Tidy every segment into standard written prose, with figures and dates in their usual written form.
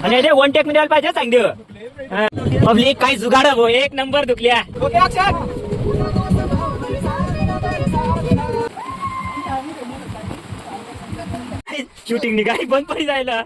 आणि ते one take मध्ये पाहिजे सांग देव पब्लिक काही जुगाड भाऊ एक नंबर दुखल्या शूटिंग निघाली बंद पडी जायला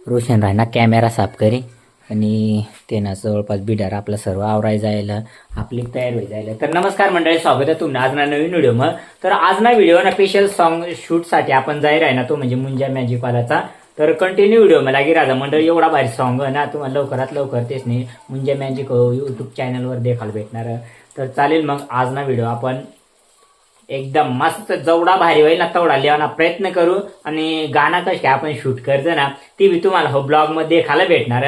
रोशन राहिना कॅमेरा साफ करी आणि तेना जवळपास बिडार आपला सर्व आवराय जायला आपली तयार होई जायला. तर नमस्कार मंडळी, स्वागत आहे तुम्ही आज ना नवीन व्हिडिओ मग. तर आज ना व्हिडिओ ना स्पेशल सॉन्ग शूटसाठी आपण जाहीर आहे ना तो म्हणजे मुंजा मॅजिकवालाचा. तर कंटिन्यू व्हिडिओ मला की राजा मंडळी एवढा भारी सॉन्ग आहे ना तुम्हाला लवकरात लवकर तेच नाही मुंजा मॅजिक यूट्यूब चॅनलवर देखायला भेटणार. तर चालेल मग आज ना व्हिडिओ आपण एकदम मस्त जेवढा भारी होईल ना तेवढा लिहायला प्रयत्न करू आणि गाणं कसं काय आपण शूट करतो ना ती बी तुम्हाला हो ब्लॉग मध्ये देखायला भेटणार.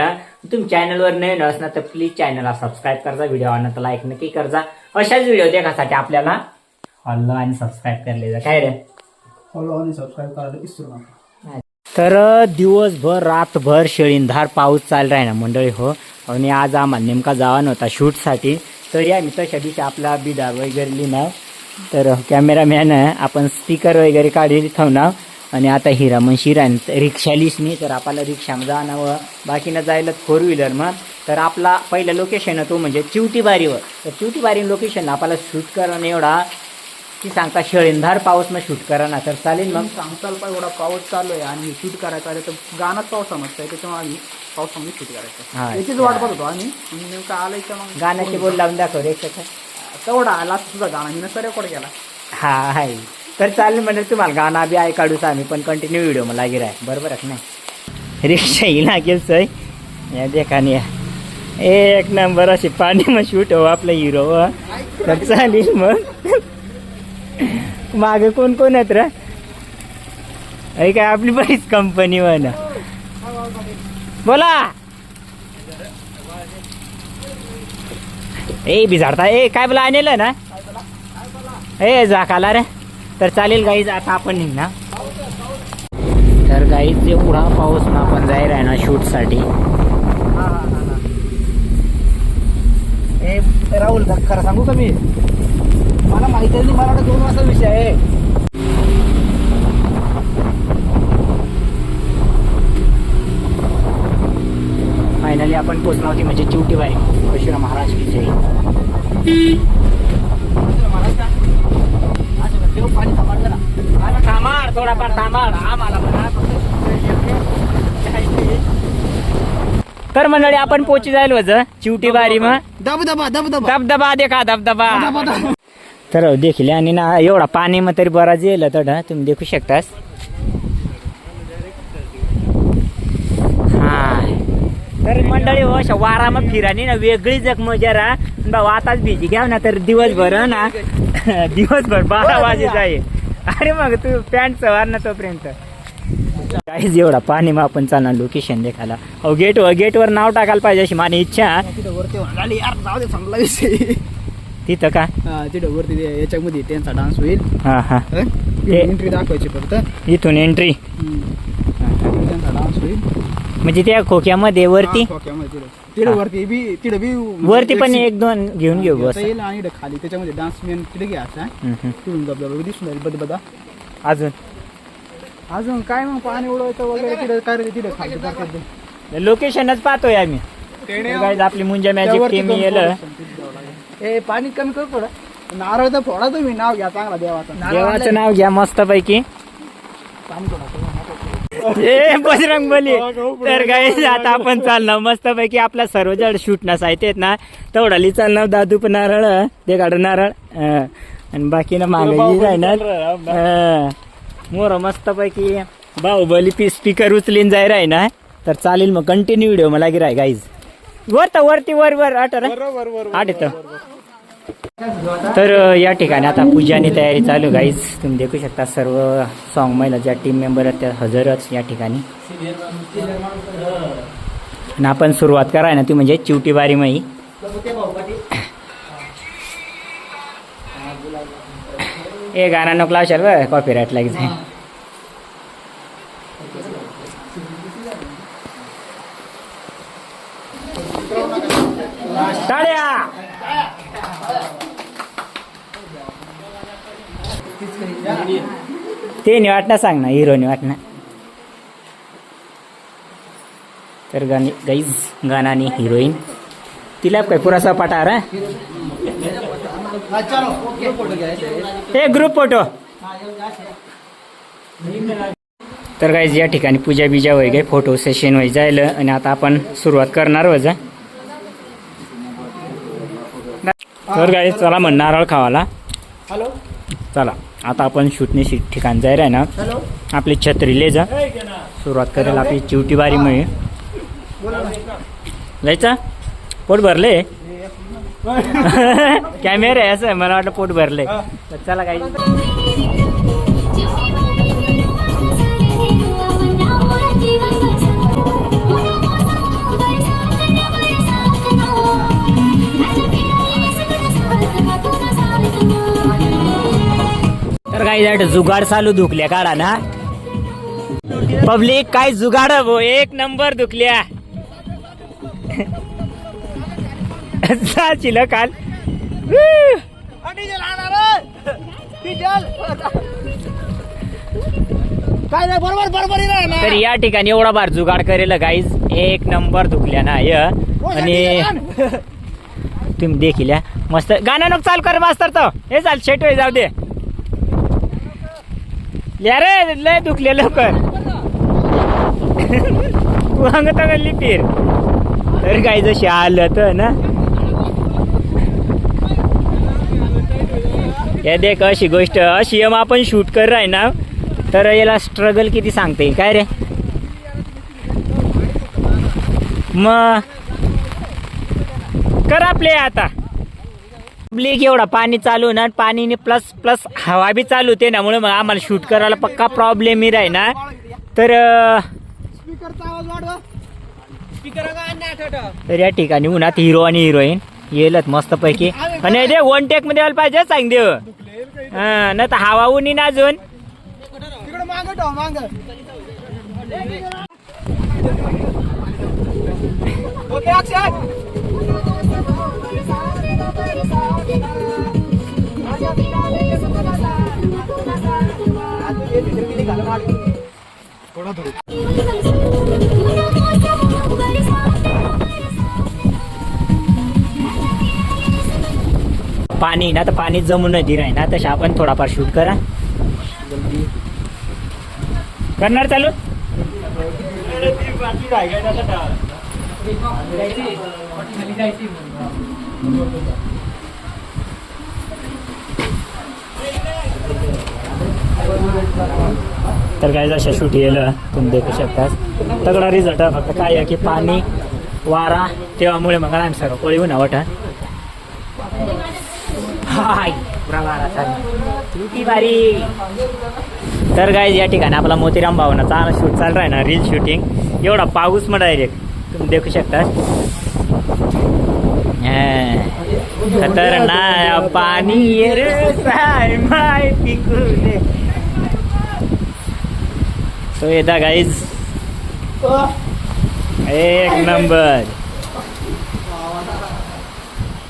तुम्ही चॅनलवर नवीन असणार तर प्लीज चॅनलला सबस्क्राईब करजा, व्हिडिओ आवडला तर लाईक नक्की करजा. अशाच व्हिडिओ देखासाठी आपल्याला फॉलो आणि सबस्क्राईब करले जा. काय रे फॉलो आणि सबस्क्राईब करायला विसरू नका. तर दिवसभर रातभर शेळींधार पाऊस चालू आहे ना मंडळी हो. आणि आज आम्हाला नेमका जावा नव्हता शूटसाठी तरी आम्ही तशा दिवशी आपला बिडार वगैरे लिहिणार. तर कॅमेरामॅन आपण स्पीकर वगैरे काढली ठेवणार आणि आता हिरा मग शिरा रिक्षा लिसनी तर आपल्याला रिक्षामध्ये जाणं बाकीनं जायला फोर व्हीलर मग. तर आपला पहिला लोकेशन तो म्हणजे चिवटीबारीवर. तर चिवटीबारी लोकेशन आपल्याला शूट करणं एवढा की सांगता शेळींधार पाऊस मग शूट करा ना. तर चालेल मग सांगताल पण एवढा पाऊस चालू आहे आणि शूट करायचं आहे तर गाणंच पावसामध्ये आहे त्याच्यामुळे आम्ही पावसामध्ये शूट करायचं हा याचीच वाट बघतो आणि नेमकं आलंय का मग गाण्याची बोल लावून दाखव रे तेवढा आला सुद्धा गाणं मी नसतं रेकॉर्ड केला. हा आहे. तर चालेल म्हणजे तुम्हाला गाणं बी ऐकाडूच आम्ही पण कंटिन्यू व्हिडिओ मला लागेल आहे बरोबर आहे नाही. रिक्षा ही लागेल सय या देखाने एक नंबर असे पाणी मग शूट हो आपलं हिरो. तर चालेल मग मागे कोण कोण आहेत रे काय आपली बरीच कंपनी ना बोला ए बिझाडता ए काय बोला आणलं ना ए जाकाला रे. तर चालेल गाईज आता आपण निघणार. तर गाईज एवढा पाऊस ना आपण जाहीर आहे ना शूटसाठी. ए राहुल खरं सांगू का मी मला माहिती आहे मला 2 वाजता विषय आहे. फायनली आपण पोचलो होती म्हणजे चिवटीबाई कशिरा महाराज की जय. थांबाड थोडाफार थांबाड आम्हाला. तर मंडळी आपण पोची जाईल वज चिवटीबारी मग धबधबा धबधबा धबधबा देखा धबधबा. तर देखील आणि ना एवढा पाणी मग तरी बराच येईल तर तुम्ही देखू शकतास. हा तर मंडळी हो अशा वारा मग फिरानी ना वेगळी जग मजा भाऊ आताच भिजी घ्याव ना तर दिवसभर ना दिवसभर 12 वाजे जाईल. अरे मग तू पॅन्ट सवार ना तोपर्यंत काहीच एवढा पाणी मग आपण चालणार लोकेशन देखायला. हो गेटवर नाव टाकायला पाहिजे अशी माझी इच्छा. तिथं का तिथं वरती याच्यामध्ये त्यांचा डान्स होईल. हा हा एंट्री दाखवायची फक्त इथून एंट्री त्यांचा डान्स होईल म्हणजे त्या खोक्यामध्ये वरती वरती पण 1-2 घेऊन घेऊ बस येईल आणि खाली त्याच्यामध्ये डान्स मेन तिथे घ्यायचा तिथून धबधबा दिसून जाईल बदबदा. अजून काय मग पाणी उडवायचं वगैरे तिथे काय तिथे खाली लोकेशनच पाहतोय आम्ही. आपली मुंजा मॅजिक टीम येलं. ए पाणी कमी कर थोडं नारळ तर फोडा तुम्ही नाव घ्या चांगला देवाचं नाव घ्या मस्त पैकी. ए बजरंग बली. तर गाईज आता आपण चालणार मस्त पैकी आपला सर्व जड शूटना साहित्य आहेत ना तेवढा चालणार दादू पण नारळ ते काढून नारळ आणि बाकी ना मागे जाईना मोर मस्त पैकी बाहुबली स्पीकर उचलीन जाय राही ना. तर चालेल मग कंटिन्यू व्हिडिओ मला गिराय गाईज वरती वर आठ येतं. तर या ठिकाणी आता पूजानी तयारी चालू गाईज तुम्ही देखू शकता. सर्व सॉन्ग महिला ज्या टीम मेंबर आहेत त्या हजरच या ठिकाणी. आणि आपण सुरुवात कराय ना ती म्हणजे चिवटीबारी मई. ए गाणं नको लावशाल बरं कॉपीराईट लागेल. टाळ्या ते नाही वाटणार, सांग ना, हिरोनी वाटणार. तर गाईज गाणं आणि हिरोईन तिला काय पुरासा पटार हे ग्रुप फोटो. तर गाईज या ठिकाणी पूजा बिजा होई गई, फोटो सेशन होई जायला आणि आता आपण सुरुवात करणार वजा. तर गाईज चला म्हण नारळ खावाला. हॅलो चला आता आपण शूटने ठिकाण जाय आहे ना. आपली छत्री ले जा, सुरुवात करेल आपली चिवटी बारी मुळे जायचा. पोट भरले कॅमेरा आहे असं मला वाटलं पोट भरले. तर चला काही तर काही जुगाड चालू दुखल्या काढा ना पब्लिक. काय जुगाड भो, एक नंबर दुखल्या चिल काल. काय नाही बरोबर बरोबर तर या ठिकाणी एवढा बार जुगाड करेल गाईज, एक नंबर दुखल्या ना य. आणि तुम्ही देखील मस्त गाणं नको चाल कर मास्तर. तो हे चाल शेट होय जाऊ दे या रे, लय दुखले लवकर वांगत गल्ली फिर. तर काही जशी आलं तर ना या देख अशी गोष्ट अशी आपण शूट कर आहे ना. तर याला स्ट्रगल किती सांगते काय रे. मग कर आपले आता पब्लिक एवढा पाणी चालू ना, पाणीने प्लस प्लस हवा बी चालू ते ना, मुळे मग आम्हाला शूट करायला पक्का प्रॉब्लेम ही राही ना. तर तर या ठिकाणी उन्हात हिरो आणि हिरोईन येलच मस्त पैकी. आणि दे वन टेक मध्ये यायला पाहिजे सांग देव. हा ना तर हवा उन्ही ना अजून. पाणी ना तर पाणी जमून नदी राही ना, तशा आपण थोडाफार शूट करा करणार चालू. तर काय जशा शूट येलं तुम्ही देखू शकता. तगडा रिझल्ट फक्त काय आहे की पाणी वारा तेव्हामुळे मग आम्ही सर्व कोळी होऊन वाटा. तर काय या ठिकाणी आपला मोतीराम भावना चांगला शूट चालू आहे ना, रील शूटिंग. एवढा पाऊस मग डायरेक्ट तुम्ही देखू शकता. खतरनाक पाणी रे माय पिकुले. तो येता गाईज एक नंबर.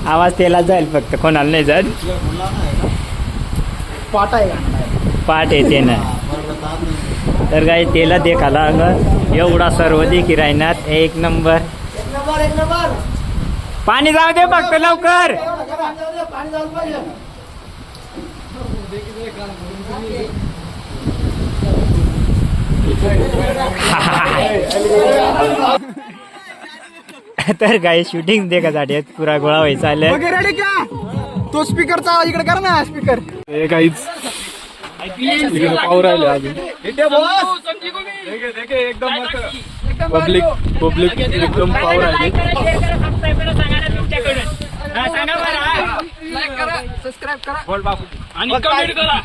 आवाज त्याला जाईल फक्त, कोणाला नाही जात. पाठ येते ना. तर काय त्याला देखाला एवढा सर्व देखी राहणार एक नंबर. पाणी जाऊ दे फक्त लवकर. तर काय शूटिंग देखासाठी पुरा गोळा व्हायचा आलं. तो स्पीकरचा आवाज इकडे कर ना. स्पीकर काहीच इकडे पाहू राहिले अजून. एकदम पब्लिक एकदम पाहू राहिले. सबस्क्राईब करा आणि कमेंट करा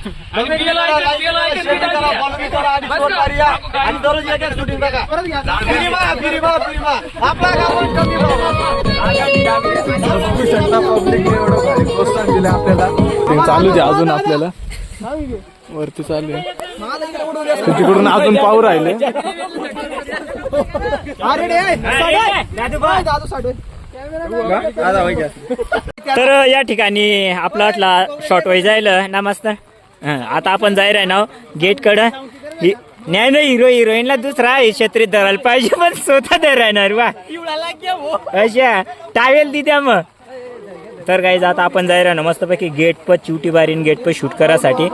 प्रोत्साहन दिलं आपल्याला. चालू आहे अजून आपल्याला वरती चालू आहे. तिकडून अजून पाहू राहिले. तर या ठिकाणी आपला शॉर्ट वाईज जाईल ना मास्तर. आता आपण जाईल आहे ना गेट कडं नाही ना हिरोईनला दुसरा छत्रीत धरायला पाहिजे पण स्वतः धरायणार वा अशा टावेल ती त्या मग तर काही आता आपण जाईल ना मस्तपैकी गेट पर चिवटी बारीन गेट पर शूट करासाठी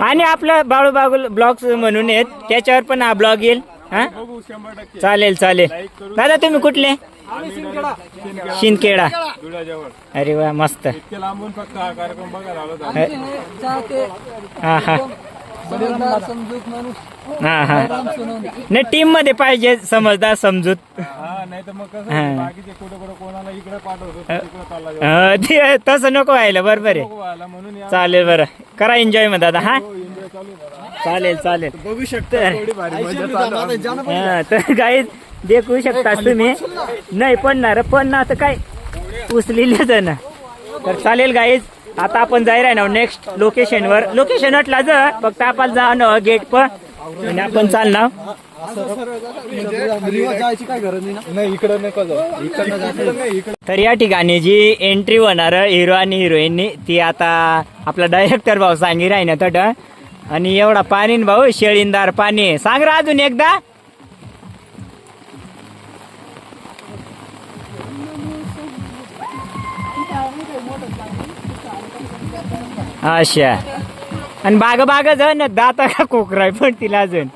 आणि आपलं बाळूबागुल ब्लॉग्स म्हणून येत त्याच्यावर पण हा ब्लॉग येईल हा चालेल चालेल दादा तुम्ही कुठले शिंदखेडा अरे वा मस्त हा हा हा हा नाही टीम मध्ये पाहिजे समजदार समजूत तसं नको व्हायला बरोबर आहे चालेल बरं करा एन्जॉय मग दादा हा चालेल चालेल बघू शकता तर काही देखू शकता तुम्ही नाही पडणार पण ना आता काय उचलेलीच ना तर चालेल गाईज आता आपण जाईल आहे ना नेक्स्ट लोकेशनवर लोकेशन अटला जा फक्त आपण जा ना गेट पर आणि आपण चालणार तर या ठिकाणी जी एंट्री होणार हिरो आणि हिरोईननी ती आता आपला डायरेक्टर भाऊ सांगी राही ना तट आणि एवढा पाणी न भाऊ शेळींदार पाणी सांग रा अजून एकदा अशा आणि बाग बाग ना दाता का कोकराय पण तिला अजून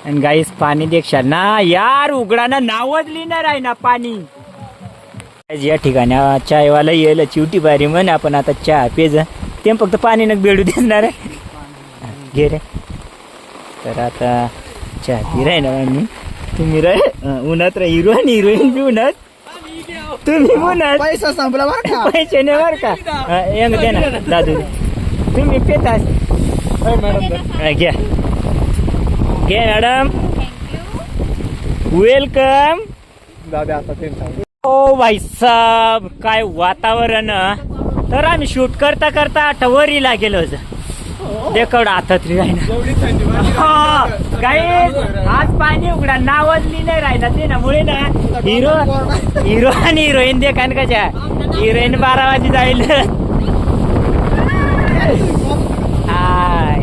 आणि गाईस पाणी देखशाल ना यार उघडाना नावच लिहिणार आहे ना पाणी या ठिकाणी चायवाला येईल चिवटी बारी म्हण आपण आता चहा पेज ते फक्त पाणी न बेडू देणार घे रे तर आता चहा पी राही ना मी तुम्ही रे उन्हात रा हिरो आणि हिरोईन बी उन्हात तुम्ही उन्हात पैसा संपला बरं का पैसे नाही बर का यंग दे ना दादू तुम्ही पेतास घ्या घे मॅडम वेलकम दादा आता ते सांग ओ भाई साहब काय वातावरण तर आम्ही शूट करता करता आठवरीला गेलो देखवड आता तरी काही आज पाणी उघडा नावजली नाही राहिला ते ना मुळे ना हिरो आणि हिरोईन देखान कशा हिरोईन 12 वाजे जाईल हाय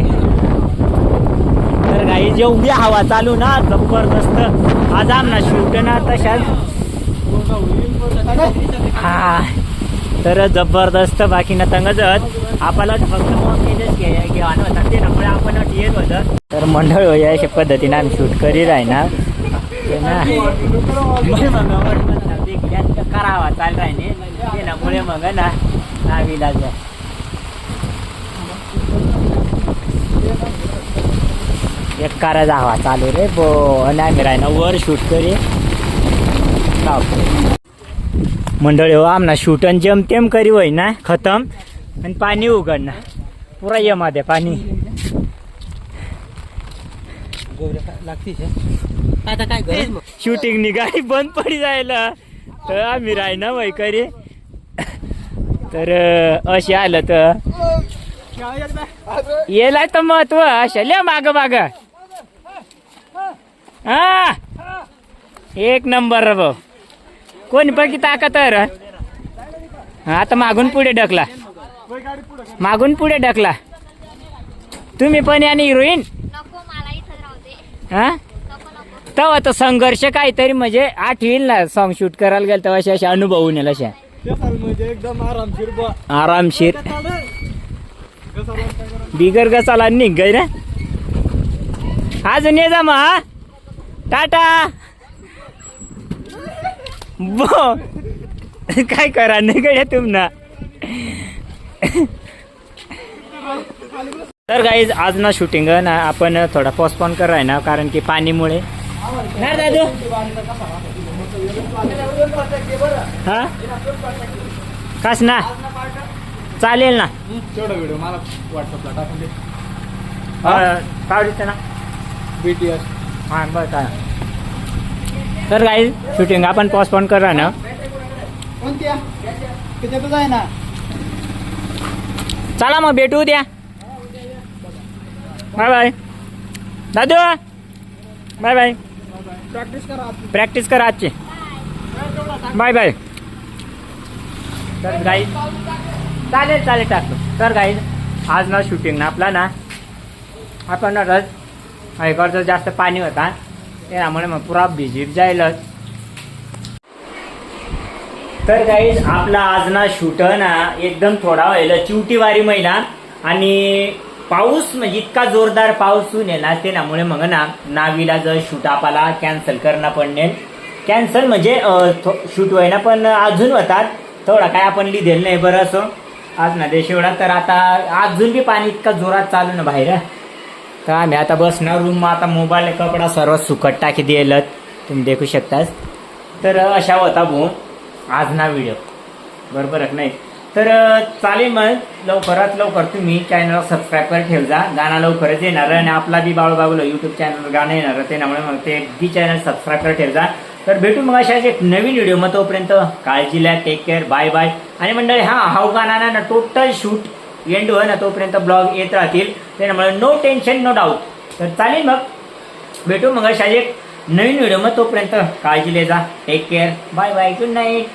तर काही जेवढी हवा चालू ना जबरदस्त आज आमना शूट ना तशाच हा तर जबरदस्त बाकी ना तंगजत आपल्याला फक्त घेवान होता ते त्यामुळे आपण येत होतं तर मंडळ या अशा पद्धतीने आम्ही शूट करीत आहे ना करावा चाल राहिने त्यामुळे मग ना नावीला जा एक करायचा हवा चालू रे बो आणि आम्ही राहिना वर शूट करी मंडळी हो आमना शूट आणि जमतेम करी होई ना खतम आणि पाणी उघडना पुरा यमादे पाणी शूटिंग निघाली बंद पडी जायला तर आम्ही राहिना वय करी तर असे आलं तर येला तर महत्व अशा माग माग हा एक नंबर भाऊ कोणी पैकी ताकद तर आता मागून पुढे ढकला मागून पुढे ढकला तुम्ही पण आणि हिरोईन हा तेव्हा तर संघर्ष काहीतरी म्हणजे आठवील ना सॉंग शूट करायला गेलं तेव्हा अशा अशा अनुभव येईल अशा एकदम आरामशीर बिगर गचाला निघाय ना अजून ये जा मग टाटा बो काय करा नाही गड्या तुम्हाला तर गाईज आज ना शूटिंग ना आपण थोडा पोस्टपोन कर आहे ना कारण की पाणीमुळे ना दादू हा कस ना चालेल ना तेवढा व्हिडिओ मला व्हॉट्सअपला टाकून दे काढू ना BTS हां बरं तर गाईज शूटिंग आपण पोस्टपोन कर आहे ना कोणत्या त्याच्यातच आहे ना चला मग भेटू द्या बाय बाय दादू बाय बाय प्रॅक्टिस करा प्रॅक्टिस करा आजची बाय बाय तर गाई चालेल चालेल टाकतो. तर गाई आज ना शूटिंग ना आपला ना आपण इकडचं जास्त पाणी होता त्यामुळे मग पुरा भिजीत जायलच. तर गाईज आपला आज ना शूट ना एकदम थोडा व्हायला चिवटीवारी महिना आणि पाऊस म्हणजे इतका जोरदार पाऊस होऊन ना त्यामुळे मग ना नावीला जर शूट आपल्याला कॅन्सल करणं पडणे. कॅन्सल म्हणजे शूट व्हायना पण अजून होतात थोडा काय आपण लिहिलेलं नाही बरं असो आज ना देशेवडा. तर आता अजून बी पाणी इतका जोरात चालू ना बाहेर. तर आम्ही आता बसणार रूम आता मोबाईल कपडा सर्व सुकट टाकी दिलं तुम्ही देखू शकतास. तर अशा होता भाऊ आज ना व्हिडिओ बरोबर नाही. तर चालेल मग लवकरात लवकर तुम्ही चॅनलला सबस्क्राईब कर ठेव जा. गाणं लवकरच येणार आणि आपला बी बाळूबाबूला यूट्यूब चॅनल गाणं येणार त्यामुळे मग ते बी चॅनल सबस्क्राईब कर ठेव जा. तर भेटू मग अशाच एक नवीन व्हिडिओ. मग तोपर्यंत काळजी घ्या, टेक केअर, बाय बाय. आणि मंडळी हा गाणं ना टोटल शूट एंड होय ना तोपर्यंत ब्लॉग येत राहतील त्यामुळे नो टेन्शन नो डाऊट. तर चालेल मग भेटू मग अशाच एक नवीन व्हिडिओ. मग तोपर्यंत काळजी घ्या, take care, bye bye, good night.